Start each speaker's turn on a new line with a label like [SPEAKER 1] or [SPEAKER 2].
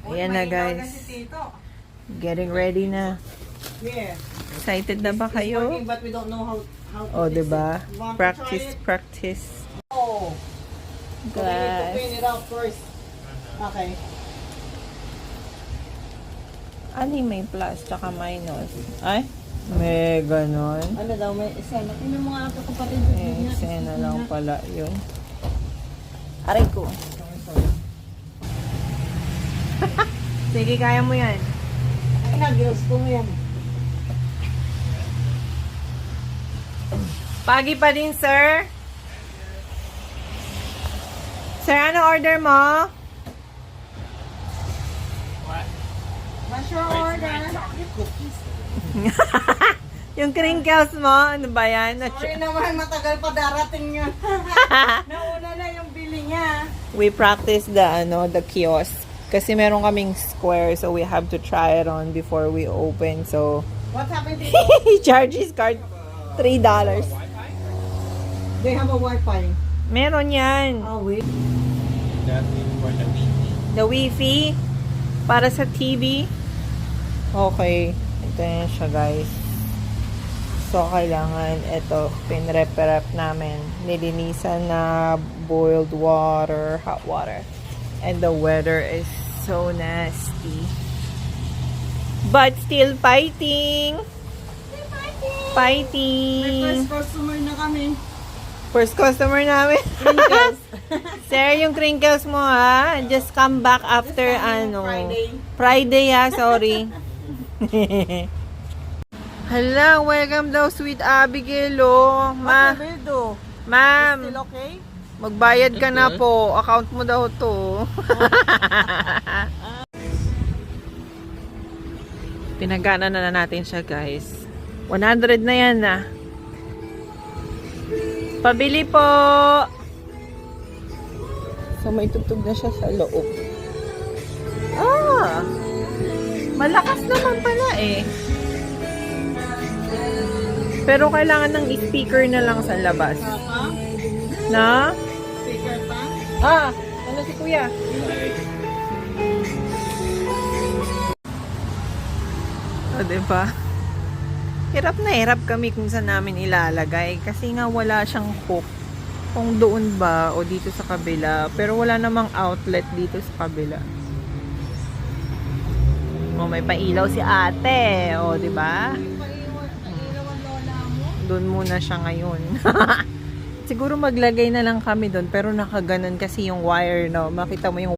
[SPEAKER 1] Ayan na guys. Getting ready na.
[SPEAKER 2] Yeah.
[SPEAKER 1] Excited na ba kayo?
[SPEAKER 2] Working, but we don't know how to
[SPEAKER 1] Oh,
[SPEAKER 2] fix
[SPEAKER 1] diba?
[SPEAKER 2] it. Want to
[SPEAKER 1] Practice,
[SPEAKER 2] try it?
[SPEAKER 1] practice.
[SPEAKER 2] Oh. So we need to clean
[SPEAKER 1] Guys.
[SPEAKER 2] it out first. Okay.
[SPEAKER 1] Ano yung may plus tsaka minus? Ay? May ganon.
[SPEAKER 2] Ano daw, may esena. Tingnan mo nga ako kapatid.
[SPEAKER 1] Eh, eksena lang pala yun. Aray ko. Sige, kaya mo yan.
[SPEAKER 2] Ay na, girls ko mo yan.
[SPEAKER 1] Pagi pa din, sir. Sir, ano order mo?
[SPEAKER 2] What's your order?
[SPEAKER 1] Yung crinkles mo, ano ba yan?
[SPEAKER 2] Sorry naman, matagal pa darating yun. Nauna na yung bili niya.
[SPEAKER 1] We practice the kiosk. Kasi meron kaming square, so we have to try it on before we open. So,
[SPEAKER 2] What happened to
[SPEAKER 1] he charged his card $3.
[SPEAKER 2] They have a Wi-Fi.
[SPEAKER 1] Meron yan.
[SPEAKER 2] Oh, wait.
[SPEAKER 1] The Wi-Fi para sa TV. Okay. Ito yan siya, guys. So, kailangan ito, pinrep-rep namin. Nilinisan na boiled water, hot water. And the weather is so nasty. But still fighting.
[SPEAKER 2] May
[SPEAKER 1] Fighting.
[SPEAKER 2] first customer na kami.
[SPEAKER 1] First customer namin. Sir, yung crinkles mo ha. Just come back after
[SPEAKER 2] Friday.
[SPEAKER 1] Friday ha, sorry. Hello, welcome daw sweet Abigail oh.
[SPEAKER 2] What will do?
[SPEAKER 1] Ma'am,
[SPEAKER 2] Still okay?
[SPEAKER 1] magbayad ka na po. Account mo daw to. Pinagana na natin siya guys. 100 na yan na. Pabili po. So may tugtog na siya sa loob. Ah! Malakas naman pala eh. Pero kailangan ng speaker na lang sa labas.
[SPEAKER 2] Papa?
[SPEAKER 1] Na?
[SPEAKER 2] Speaker pa?
[SPEAKER 1] Ah! Ano si kuya? O, diba? Hirap na hirap kami kung saan namin ilalagay. Kasi nga wala siyang hook. Kung doon ba o dito sa kabila. Pero wala namang outlet dito sa kabila. O, may pailaw si ate. O, diba?
[SPEAKER 2] Pailawan lola mo?
[SPEAKER 1] Doon muna siya ngayon. Siguro maglagay na lang kami doon. Pero nakaganon kasi yung wire, no? Makita mo yung